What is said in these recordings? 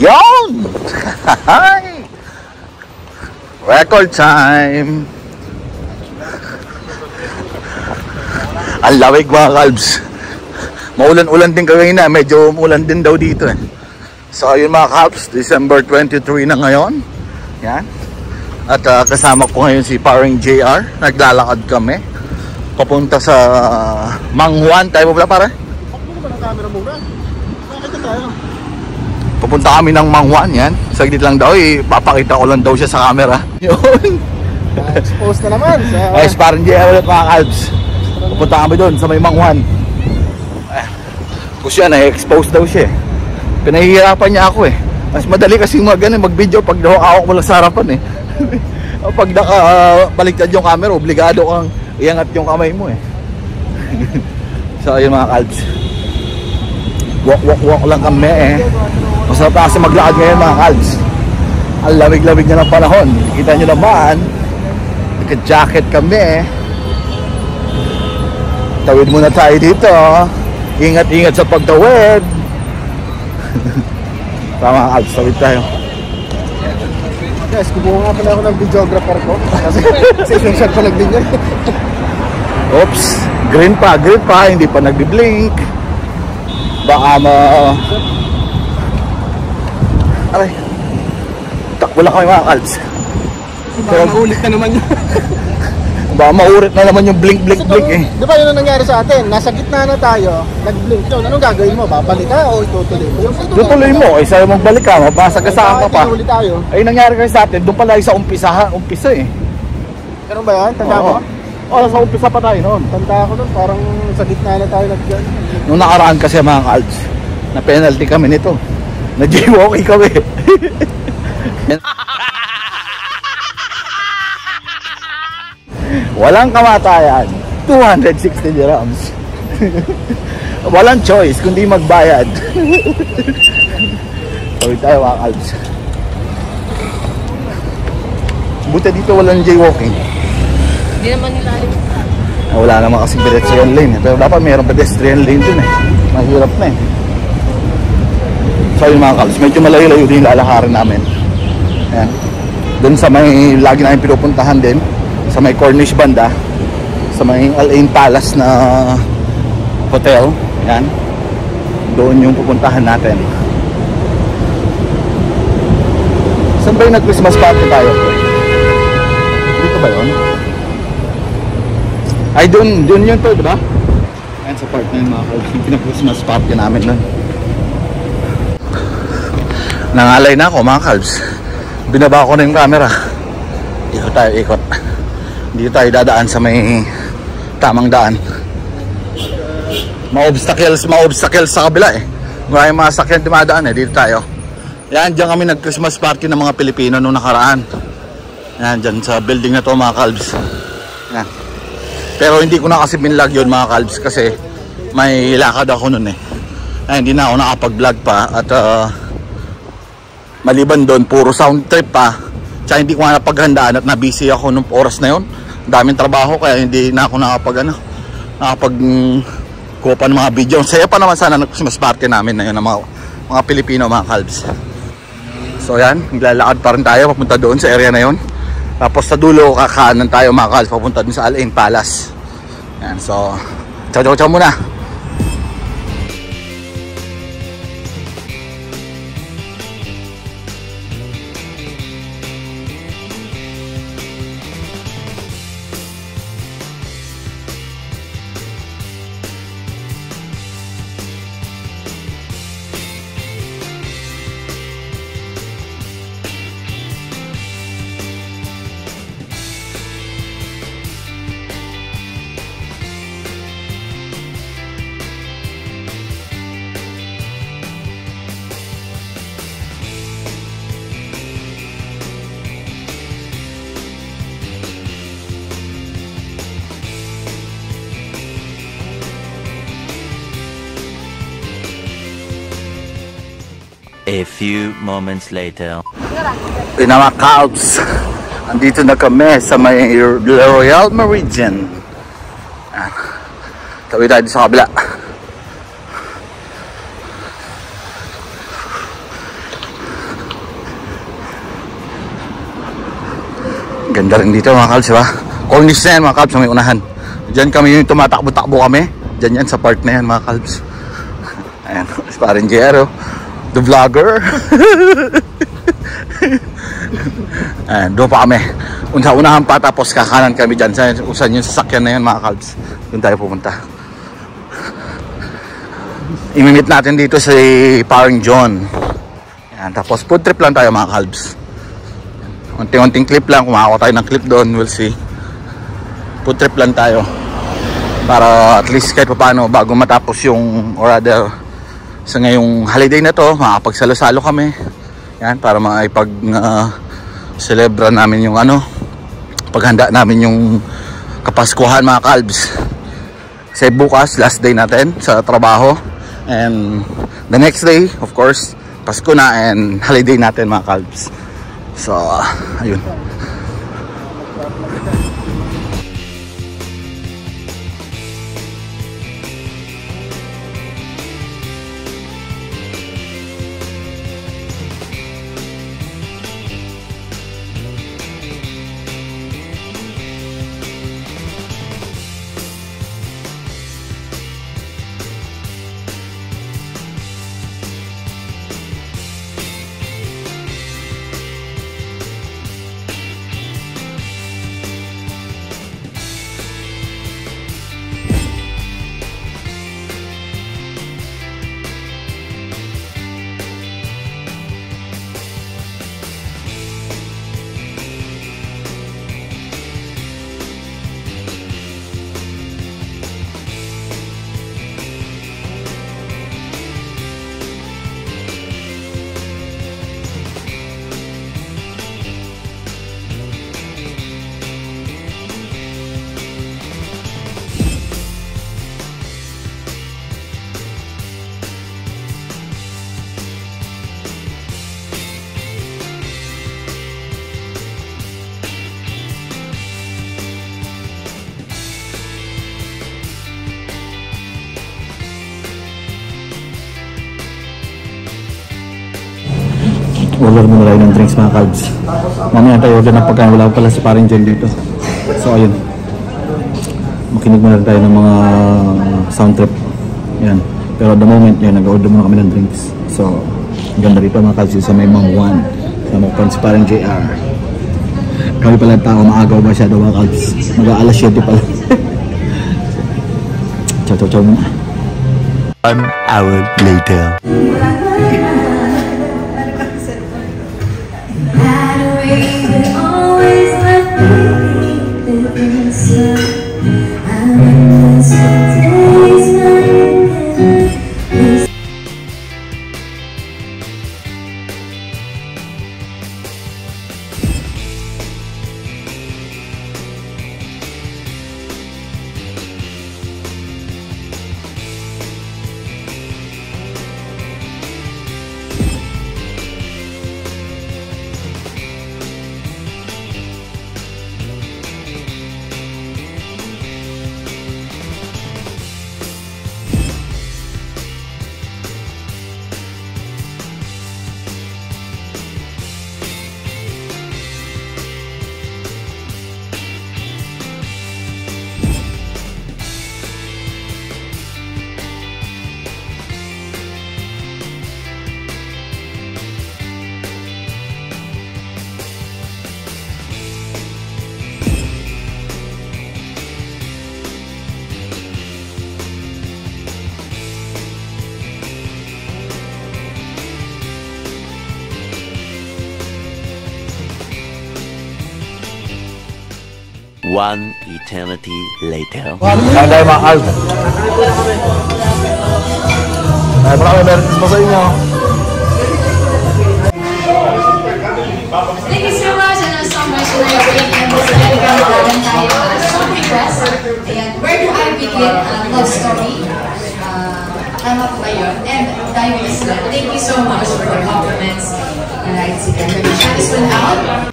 Yon! Record time! Ang lawig mga kalbs. Maulan-ulan din kagay na. Medyo umulan din daw dito eh. So ayun mga kalbs, December 23 na ngayon. Yan. At kasama ko ngayon si paring JR. Naglalakad kami papunta sa Manghuan. Tayo mo pala pare? Bakit ba ng camera muna? Nakita tayo. Pupunta kami ng Manghuan yan. Saglit lang daw, papakita ko lang daw siya sa camera. Yun. Expose na naman sa... Guys, paring JR ulit mga kalbs. Pupunta kami doon sa may Manghuan. Gusto siya, na-expose daw siya eh. Pinahihirapan niya ako eh. Mas madali kasi mag-video pag hawak mo lang sa harapan eh. Pag nakabaliktad yung camera, obligado kang iangat yung kamay mo eh. So ayun mga kalbs. Walk lang kami eh. Masarap na kasi maglakad ngayon mga kalbs. Ang lamig-lamig na ng panahon. Kita nyo naman, naka-jacket kami eh. Tawid muna tayo dito. Ingat-ingat sa pagtawid. Tama mga kalbs, tawid tayo. Guys, kumuha nga pala ako ng videographer ko. Kasi essential pa din yan. Oops, green pa, hindi pa nagbi-blink. Baka aray, takbo lang kami mga kalbs. Baka maulit na naman yun. Baka maulit na naman yung blink eh. Di ba yun ang nangyari sa atin? Nasa gitna na tayo, nag-blink yun. Anong gagawin mo? Babalik ka o itutuloy mo? Tutuloy mo, sa'yo magbalik ka, mapasagasaan ka pa. Tinuli tayo. Ay nangyari kasi sa atin, doon pala sa umpisa eh. Ganun ba yan? Tanda mo? Oo, sa umpisa pa tayo noon. Tanda ako nun, parang sa gitna na tayo nag-gan. Nung nakaraan kasi mga kalbs, na penalty kami nito. Na jaywalking kami. Walang kamatayan, 260 dirhams. Walang choice kundi magbayad. Sorry tayo mga kalbs. Buti dito walang jaywalking. Hindi naman nila alim. Wala naman kasi pedestrian lane. Pero dapat mayroong pedestrian lane dun eh. Mahirap na eh. So yun mga kalbs, medyo malayo-layo din yung lalakarin namin. Ayan. Dun sa may lagi namin pinupuntahan din, sa may Cornish banda, sa may Al Ain Palace na hotel. Ayan. Doon yung pupuntahan natin. Saan ba yung nag-Christmas party tayo? Dito ba yun? Ay, doon yun to, diba? Ayan sa part na yun mga kalbs, yung pinag-Christmas party namin doon. Nangalay na ako mga kalbs. Binaba ko na yung camera. Dito tayo ikot. Dito tayo dadaan sa may tamang daan. Ma-obstacles sa kabila eh. Maraming mga sakyan dumadaan eh. Dito tayo. Yan, dyan kami nag-Christmas party ng mga Pilipino nung nakaraan. Yan, dyan sa building na to mga kalbs. Yan. Pero hindi ko na kasi binlog yun mga kalbs kasi may lakad ako nun eh. Ay, hindi na ako nakapag-vlog pa at maliban doon puro sound trip pa. Tsaka hindi ko nga napaghandaan at nabisi ako nung oras na yun. Daming trabaho kaya hindi na ako nakapag-kuha pa ng mga video. Saya pa naman sana ng Christmas party namin na yun ng mga Pilipino mga kalbs. So yan, naglalakad pa rin tayo papunta doon sa area na yun. Tapos sa dulo kakaanan tayo mga kalbs papunta doon sa Al Ain Palace. Yan, so ciao muna. A few moments later. Yun mga kalbs, andito na kami sa may Royal Meridian. Tawid tayo sa kabila. Ganda rin dito mga kalbs, diba? Cornice na yan mga kalbs, may unahan. Diyan kami yung tumatakbo-takbo kami. Diyan yan sa part na yan mga kalbs. Ayan, parang Jero, the vlogger. Ayan, doon pa kami. Sa unahan pa, tapos kakanan kami dyan. Usan yung sasakyan na yan mga kalbs. Doon tayo pupunta. Imimit natin dito si Parang John. Ayan, tapos food trip lang tayo mga kalbs. Unting-unting clip lang, kumakawa tayo ng clip doon, we'll see. Food trip lang tayo para at least kahit paano bago matapos yung, or rather sa ngayong holiday na to, makapagsalo-salo kami. Yan, para maipag celebra namin yung paghanda namin yung Kapaskuhan mga kalbs. Kasi bukas, last day natin sa trabaho, and the next day, of course, Pasko na and holiday natin mga kalbs. So, ayun. Order muna tayo ng drinks mga kalbs. Mamaya tayo order ng pagkain. Wala pala si Parang Jen dito. So ayun, makinig muna tayo ng mga sound trip. Yan. Pero at the moment, yan, nag-order muna kami ng drinks. So, ganda rito mga kalbs sa may Mang Juan. Sama ko si Parang JR. Kami pala tao, maagaw masyado mga kalbs. Mag-aalas 7 pala. Ciao muna. 1 hour later. One eternity later. Kaya tayo mga kalbs. Ay, maraming meron pa sa inyo. Thank you so much and so much for your waiting. Meron tayo song request. Ayan, where do I begin a love story? Tama po ba yun? And tayo is thank you so much for the compliments. Alright, sige. I'm gonna check this one out.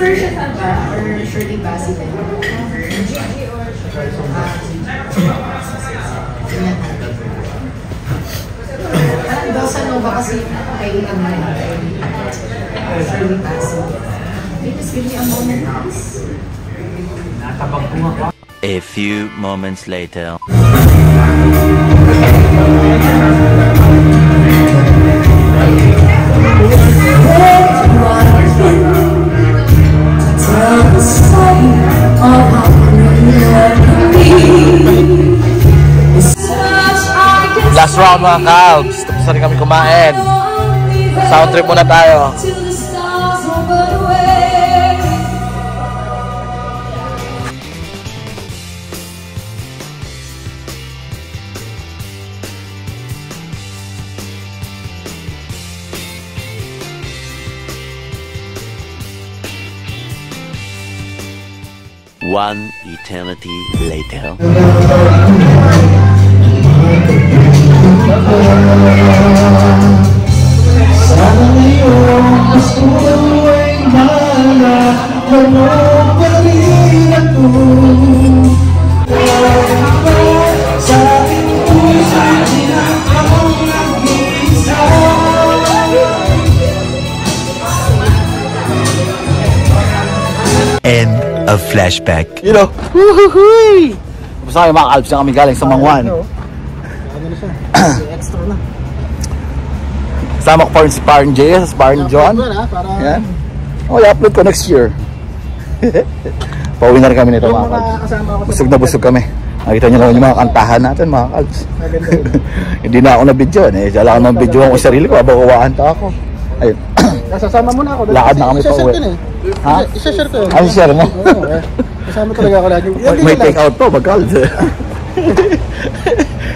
version ba? Or Shirley Bassett? Bossa Nova kasi kay Shirley Bassett. Please give me a moment, please. A few moments later. Last round mga Calbs. Tapos na rin kami kumain. Sound trip muna tayo. One eternity later. End of flashback. You know, woohoo! Tapos na kayo mga Calbs na kami galing sa Mangwan. Ano na siya? Extra na. Kasama ko pa rin si Parn J, si Parn John. Yan. Oh, i-upload ko next year. Pauwi na rin kami nito mga Calbs. Busog na busog kami. Nakita nyo naman yung mga kantahan natin mga Calbs. Hindi na ako na-video. Wala ako na-video ako sa sarili ko. Abang ako. Ayun. Kasama mo na ako. Lakad na kami pa uwi. Ha? Isa-share ko yun. Ano share mo? Kasama talaga ako lagi. May take out to, bagkal.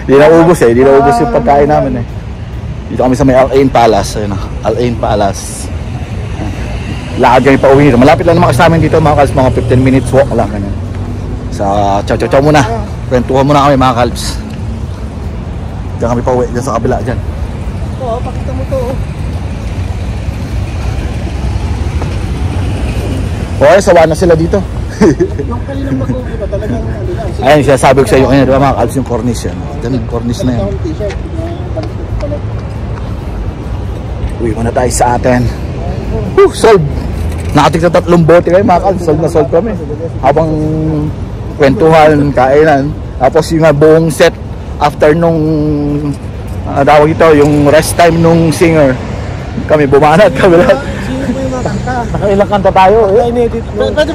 Hindi na ubos eh. Hindi na ubos yung pagkain namin eh. Dito kami sa may Al-Ain Palace. Ayun, Al-Ain Palace. Lakad kami pa uwi nito. Malapit lang naman kasi namin dito mga Calbs. Mga 15 minutes walk lang. Ganyan. Sa chow-chow muna. Kwentuhan muna kami mga Calbs. Diyan kami pa uwi. Diyan sa kabila dyan. Oo, pakita mo to. Okay, sawa na sila dito. Yung kaninang mag-uwi pa talagang Ayun, sinasabi ko sa iyo kanina, diba mga Calbs, yung cornice yan. Diyan yung cornice na yan. Uwi muna tayo sa atin. Solve! Nakatik na 3 bote kayo mga Calbs. Solve na solve kami. Habang kwentuhan, kainan. Tapos yung buong set after nung tawag ito, yung rest time nung singer. Kami bumanat kami lahat. Nakailang kanta tayo eh.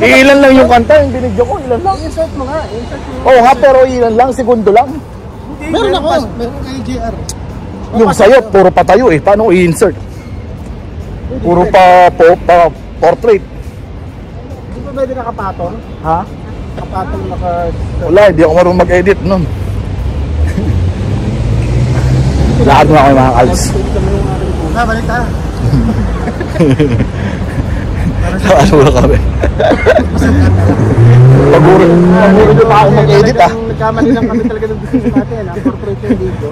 Ilan lang yung kanta, yung binigyo ko, ilan lang. I-insert mo nga. Oo nga, pero ilan lang, segundo lang. Meron ako. Meron kay JR. Yung sa'yo, puro patayo eh. Paano i-insert? Puro pa portrait. Di ba pwede nakapatong? Ha? Nakapatong naka... Wala, hindi ako marunong mag-edit nun. Lakad mo ako yung mga Calbs. Ha, balik tayo. Ano mo kami? Paguro nyo pa ako mag-edit ah. Nagkamali lang kami talaga ng business natin. Corporate yung dito.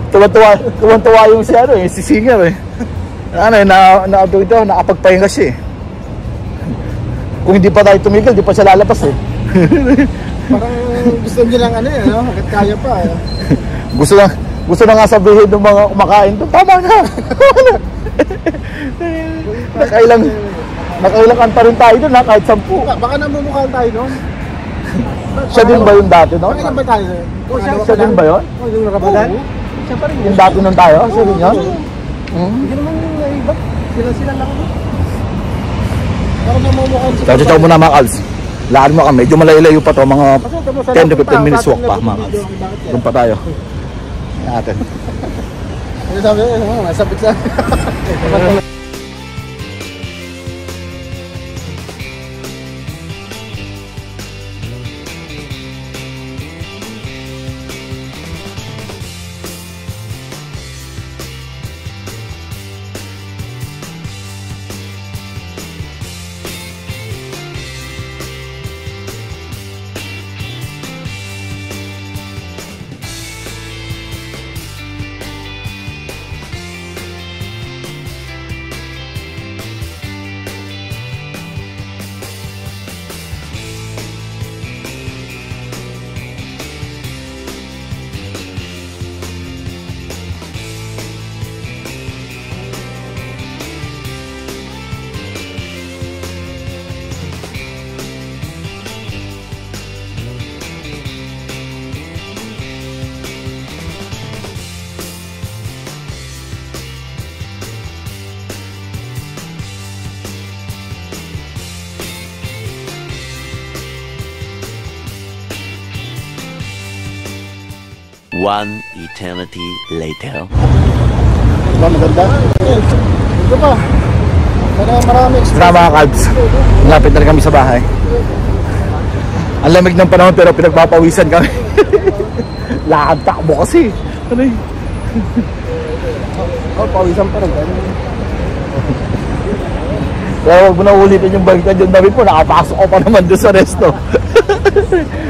Tuwan-tuwa yung si singer eh. Nakapagpahinga siya eh. Kung hindi pa tayo tumigil, di pa siya lalabas eh. Parang gusto nyo lang hanggat kaya pa. Gusto na nga sabihin ng mga kumakain to, tama na. Nakailang kanta rin tayo doon ha, kahit 10. Baka namumukhaan tayo doon. Siya din ba yung dati no? Bakit ba tayo? Siya din ba yun? Yung nakabalan? Siya pa rin. Yung dati nung tayo? Siya din yun? Hindi naman yung iba. Sila lang. Baka namumukhaan sila. Chow-chow muna mga Calbs. Lakad mo ka, medyo malayo-layo pa to, mga 10 to 15 minutes walk pa mga Calbs. Doon pa tayo. Natin. Ano sabi mo? Masabit sa... One eternity later. Diba maganda? Ito pa. Marami Tara mga kalbs, lapit na rin kami sa bahay. Ang lamig ng panahon pero pinagpapawisan kami. Lakad takbo kasi. Ano yun? pawisan pa rin. Kaya huwag mo na ulitin yung baliktad yung dami po. Nakapasok ko pa naman doon sa resto.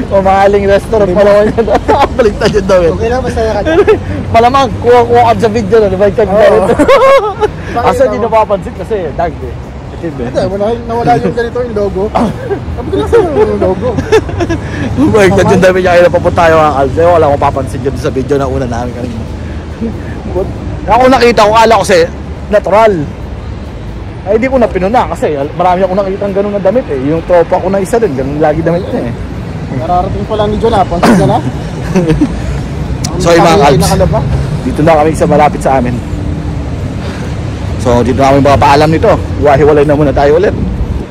O mahaling restaurant pa naman yun. Baliktad yung dami. Okay na, masaya ka dyan. Malamang kuha-kuha ka sa video na. Baliktad yung dami. Asa hindi napapansin kasi dag eh. Hindi, nawala yung ganito yung logo. Sabi ko lang sa'yo yung logo. Baliktad yung dami niya. Kaya napapunta tayo mga kalbs. Wala akong papansin yun sa video na una namin kanina. Ako nakita ko, kala ko kasi natural. Ay di ko na pinuna kasi marami akong nakitang ganun na damit eh. Yung tropa ko na isa din, ganun lagi damit niya eh. Nararating pa lang ni John, pansin ka na? So yung mga kalbs, dito na kami sa malapit sa amin. So dito na kami makapaalam nito. Hiwalay na muna tayo ulit.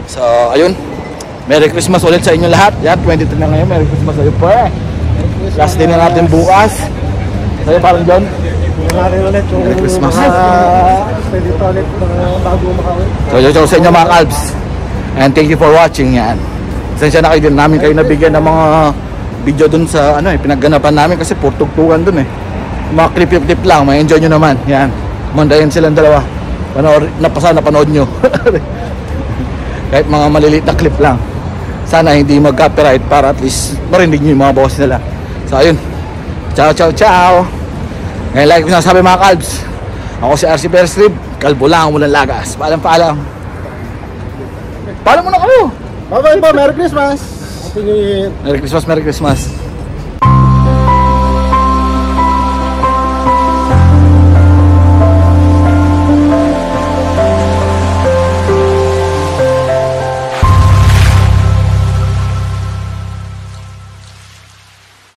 So ayun, Merry Christmas ulit sa inyo lahat. Yan, 22 na ngayon, Merry Christmas sa'yo pa. Last day na natin bukas. Sa'yo parang John? Merry Christmas. Pwede pa ulit bago makawin. So sa inyo mga kalbs. And thank you for watching yan. Sensya na kayo din namin kayo nabigyan ng mga video dun sa ano eh, pinagganapan namin kasi purtugtugan dun eh. Mga clip lang, ma-enjoy nyo naman. Yan. Mandayan silang dalawa. Napanood nyo. Kahit mga maliliit na clip lang. Sana hindi mag-copyright para at least marinig nyo yung mga boss nila. So ayun. Ciao, ciao, ciao. Ngayon like ko sinasabi mga kalbs. Ako si RC Perstrip, kalbo lang, walang lagas. Paalam. Paalam muna kayo. Bye-bye po, Merry Christmas. Happy New Year. Merry Christmas.